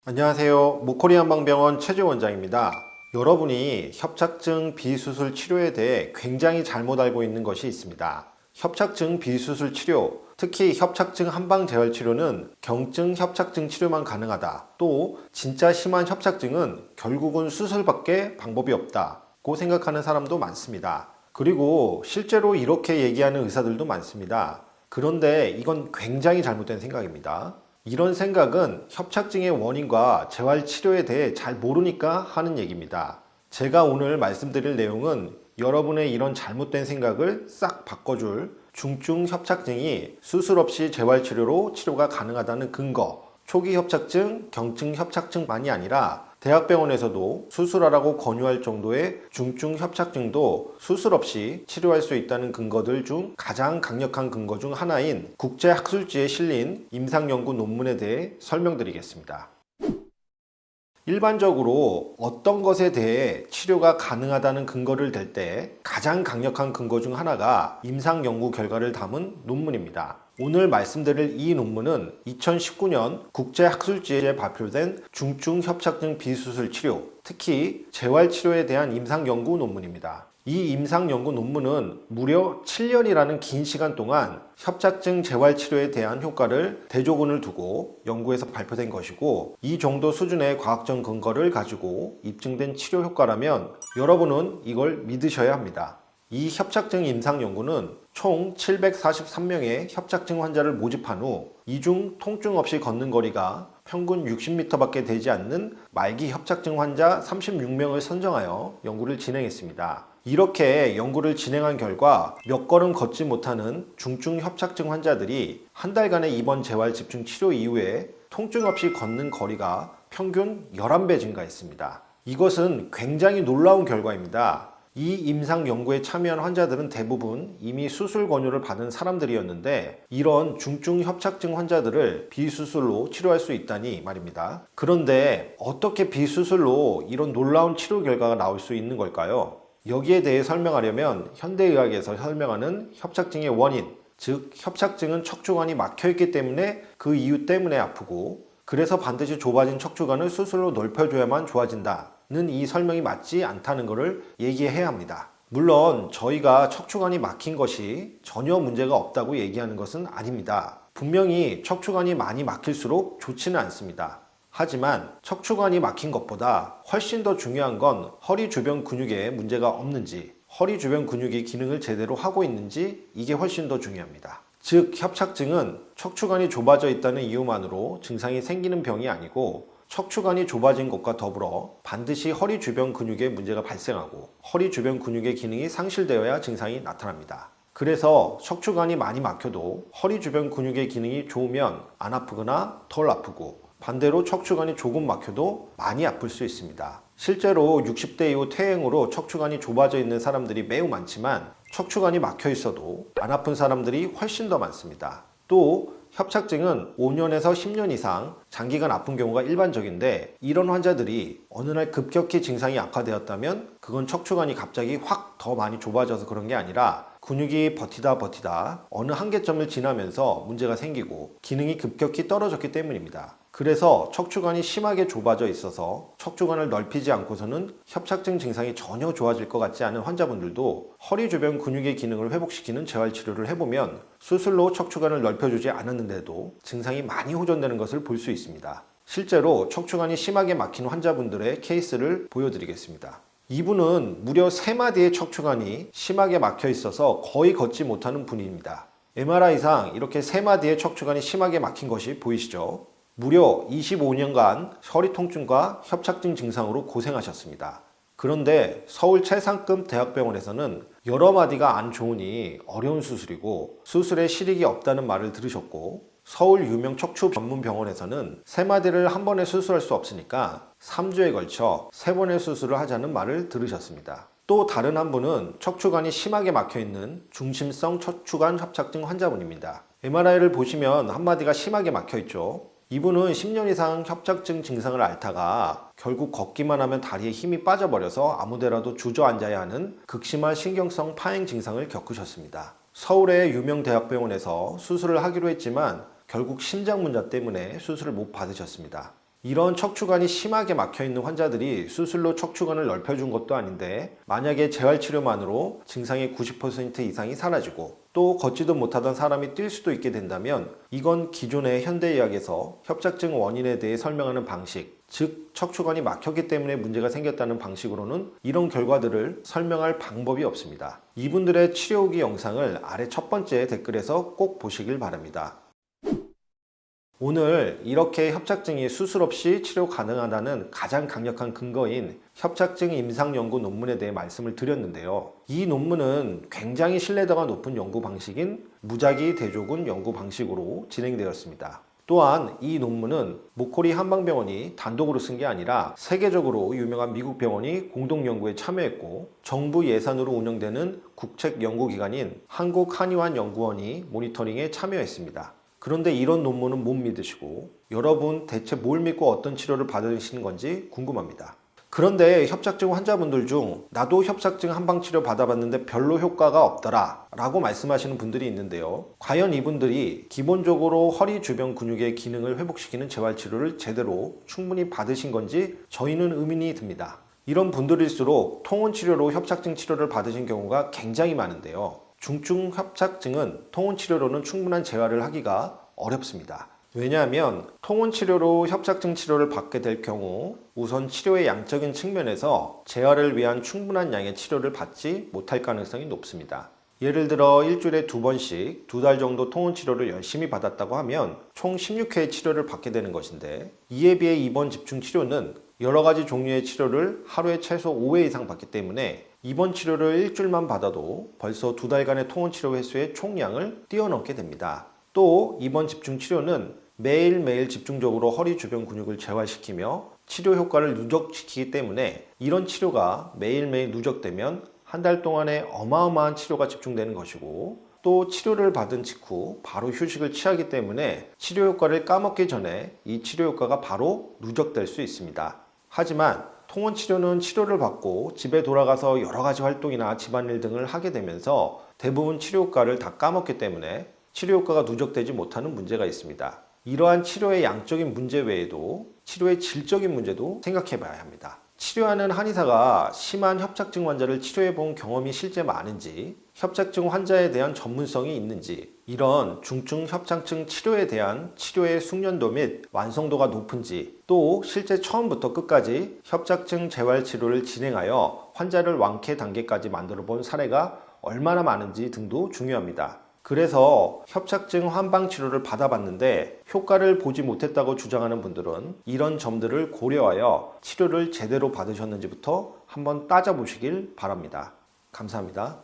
안녕하세요. 모코리안방병원 최재원장입니다. 여러분이 협착증 비수술 치료에 대해 굉장히 잘못 알고 있는 것이 있습니다. 협착증 비수술 치료, 특히 협착증 한방재활 치료는 경증 협착증 치료만 가능하다. 또 진짜 심한 협착증은 결국은 수술밖에 방법이 없다고 생각하는 사람도 많습니다. 그리고 실제로 이렇게 얘기하는 의사들도 많습니다. 그런데 이건 굉장히 잘못된 생각입니다. 이런 생각은 협착증의 원인과 재활 치료에 대해 잘 모르니까 하는 얘기입니다. 제가 오늘 말씀드릴 내용은 여러분의 이런 잘못된 생각을 싹 바꿔줄 중증 협착증이 수술 없이 재활 치료로 치료가 가능하다는 근거, 초기 협착증, 경증 협착증만이 아니라 대학병원에서도 수술하라고 권유할 정도의 중증 협착증도 수술 없이 치료할 수 있다는 근거들 중 가장 강력한 근거 중 하나인 국제학술지에 실린 임상연구 논문에 대해 설명드리겠습니다. 일반적으로 어떤 것에 대해 치료가 가능하다는 근거를 댈 때 가장 강력한 근거 중 하나가 임상연구 결과를 담은 논문입니다. 오늘 말씀드릴 이 논문은 2019년 국제학술지에 발표된 중증 협착증 비수술 치료, 특히 재활치료에 대한 임상연구 논문입니다. 이 임상연구 논문은 무려 7년이라는 긴 시간 동안 협착증 재활치료에 대한 효과를 대조군을 두고 연구해서 발표된 것이고, 이 정도 수준의 과학적 근거를 가지고 입증된 치료 효과라면 여러분은 이걸 믿으셔야 합니다. 이 협착증 임상연구는 총 743명의 협착증 환자를 모집한 후 이중 통증 없이 걷는 거리가 평균 60m밖에 되지 않는 말기 협착증 환자 36명을 선정하여 연구를 진행했습니다. 이렇게 연구를 진행한 결과 몇 걸음 걷지 못하는 중증 협착증 환자들이 한 달간의 입원 재활 집중 치료 이후에 통증 없이 걷는 거리가 평균 11배 증가했습니다. 이것은 굉장히 놀라운 결과입니다. 이 임상 연구에 참여한 환자들은 대부분 이미 수술 권유를 받은 사람들이었는데, 이런 중증 협착증 환자들을 비수술로 치료할 수 있다니 말입니다. 그런데 어떻게 비수술로 이런 놀라운 치료 결과가 나올 수 있는 걸까요? 여기에 대해 설명하려면 현대의학에서 설명하는 협착증의 원인, 즉 협착증은 척추관이 막혀있기 때문에 그 이유 때문에 아프고, 그래서 반드시 좁아진 척추관을 수술로 넓혀줘야만 좋아진다는 이 설명이 맞지 않다는 것을 얘기해야 합니다. 물론 저희가 척추관이 막힌 것이 전혀 문제가 없다고 얘기하는 것은 아닙니다. 분명히 척추관이 많이 막힐수록 좋지는 않습니다. 하지만 척추관이 막힌 것보다 훨씬 더 중요한 건 허리 주변 근육에 문제가 없는지, 허리 주변 근육이 기능을 제대로 하고 있는지, 이게 훨씬 더 중요합니다. 즉 협착증은 척추관이 좁아져 있다는 이유만으로 증상이 생기는 병이 아니고, 척추관이 좁아진 것과 더불어 반드시 허리 주변 근육에 문제가 발생하고 허리 주변 근육의 기능이 상실되어야 증상이 나타납니다. 그래서 척추관이 많이 막혀도 허리 주변 근육의 기능이 좋으면 안 아프거나 덜 아프고, 반대로 척추관이 조금 막혀도 많이 아플 수 있습니다. 실제로 60대 이후 퇴행으로 척추관이 좁아져 있는 사람들이 매우 많지만 척추관이 막혀 있어도 안 아픈 사람들이 훨씬 더 많습니다. 또 협착증은 5년에서 10년 이상 장기간 아픈 경우가 일반적인데, 이런 환자들이 어느 날 급격히 증상이 악화되었다면 그건 척추관이 갑자기 확 더 많이 좁아져서 그런 게 아니라 근육이 버티다 어느 한계점을 지나면서 문제가 생기고 기능이 급격히 떨어졌기 때문입니다. 그래서 척추관이 심하게 좁아져 있어서 척추관을 넓히지 않고서는 협착증 증상이 전혀 좋아질 것 같지 않은 환자분들도 허리 주변 근육의 기능을 회복시키는 재활치료를 해보면 수술로 척추관을 넓혀주지 않았는데도 증상이 많이 호전되는 것을 볼 수 있습니다. 실제로 척추관이 심하게 막힌 환자분들의 케이스를 보여드리겠습니다. 이분은 무려 3마디의 척추관이 심하게 막혀 있어서 거의 걷지 못하는 분입니다. MRI상 이렇게 3마디의 척추관이 심하게 막힌 것이 보이시죠? 무려 25년간 허리 통증과 협착증 증상으로 고생하셨습니다. 그런데 서울 최상급 대학병원에서는 여러 마디가 안 좋으니 어려운 수술이고 수술에 실익이 없다는 말을 들으셨고, 서울 유명 척추 전문 병원에서는 3마디를 한 번에 수술할 수 없으니까 3주에 걸쳐 3번의 수술을 하자는 말을 들으셨습니다. 또 다른 한 분은 척추관이 심하게 막혀있는 중심성 척추관 협착증 환자분입니다. MRI를 보시면 한마디가 심하게 막혀있죠. 이분은 10년 이상 협착증 증상을 앓다가 결국 걷기만 하면 다리에 힘이 빠져버려서 아무데라도 주저앉아야 하는 극심한 신경성 파행 증상을 겪으셨습니다. 서울의 유명 대학병원에서 수술을 하기로 했지만 결국 심장 문제 때문에 수술을 못 받으셨습니다. 이런 척추관이 심하게 막혀 있는 환자들이 수술로 척추관을 넓혀준 것도 아닌데 만약에 재활치료만으로 증상의 90% 이상이 사라지고 또 걷지도 못하던 사람이 뛸 수도 있게 된다면 이건 기존의 현대의학에서 협착증 원인에 대해 설명하는 방식, 즉 척추관이 막혔기 때문에 문제가 생겼다는 방식으로는 이런 결과들을 설명할 방법이 없습니다. 이분들의 치료 후기 영상을 아래 첫 번째 댓글에서 꼭 보시길 바랍니다. 오늘 이렇게 협착증이 수술 없이 치료 가능하다는 가장 강력한 근거인 협착증 임상 연구 논문에 대해 말씀을 드렸는데요. 이 논문은 굉장히 신뢰도가 높은 연구 방식인 무작위 대조군 연구 방식으로 진행되었습니다. 또한 이 논문은 모코리 한방병원이 단독으로 쓴 게 아니라 세계적으로 유명한 미국 병원이 공동 연구에 참여했고 정부 예산으로 운영되는 국책 연구기관인 한국한의원연구원이 모니터링에 참여했습니다. 그런데 이런 논문은 못 믿으시고 여러분 대체 뭘 믿고 어떤 치료를 받으시는 건지 궁금합니다. 그런데 협착증 환자분들 중 나도 협착증 한방치료 받아봤는데 별로 효과가 없더라 라고 말씀하시는 분들이 있는데요. 과연 이분들이 기본적으로 허리 주변 근육의 기능을 회복시키는 재활치료를 제대로 충분히 받으신 건지 저희는 의문이 듭니다. 이런 분들일수록 통원치료로 협착증 치료를 받으신 경우가 굉장히 많은데요. 중증 협착증은 통원치료로는 충분한 재활을 하기가 어렵습니다. 왜냐하면 통원치료로 협착증 치료를 받게 될 경우 우선 치료의 양적인 측면에서 재활을 위한 충분한 양의 치료를 받지 못할 가능성이 높습니다. 예를 들어 일주일에 2번씩 2달 정도 통원치료를 열심히 받았다고 하면 총 16회의 치료를 받게 되는 것인데 이에 비해 이번 집중치료는 여러 가지 종류의 치료를 하루에 최소 5회 이상 받기 때문에 이번 치료를 일주일만 받아도 벌써 2달간의 통원치료 횟수의 총량을 뛰어넘게 됩니다. 또 이번 집중치료는 매일매일 집중적으로 허리 주변 근육을 재활시키며 치료 효과를 누적시키기 때문에 이런 치료가 매일매일 누적되면 한 달 동안에 어마어마한 치료가 집중되는 것이고 또 치료를 받은 직후 바로 휴식을 취하기 때문에 치료 효과를 까먹기 전에 이 치료 효과가 바로 누적될 수 있습니다. 하지만 통원치료는 치료를 받고 집에 돌아가서 여러 가지 활동이나 집안일 등을 하게 되면서 대부분 치료 효과를 다 까먹기 때문에 치료 효과가 누적되지 못하는 문제가 있습니다. 이러한 치료의 양적인 문제 외에도 치료의 질적인 문제도 생각해 봐야 합니다. 치료하는 한의사가 심한 협착증 환자를 치료해 본 경험이 실제 많은지, 협착증 환자에 대한 전문성이 있는지, 이런 중증 협착증 치료에 대한 치료의 숙련도 및 완성도가 높은지, 또 실제 처음부터 끝까지 협착증 재활 치료를 진행하여 환자를 완쾌 단계까지 만들어 본 사례가 얼마나 많은지 등도 중요합니다. 그래서 협착증 한방 치료를 받아봤는데 효과를 보지 못했다고 주장하는 분들은 이런 점들을 고려하여 치료를 제대로 받으셨는지부터 한번 따져보시길 바랍니다. 감사합니다.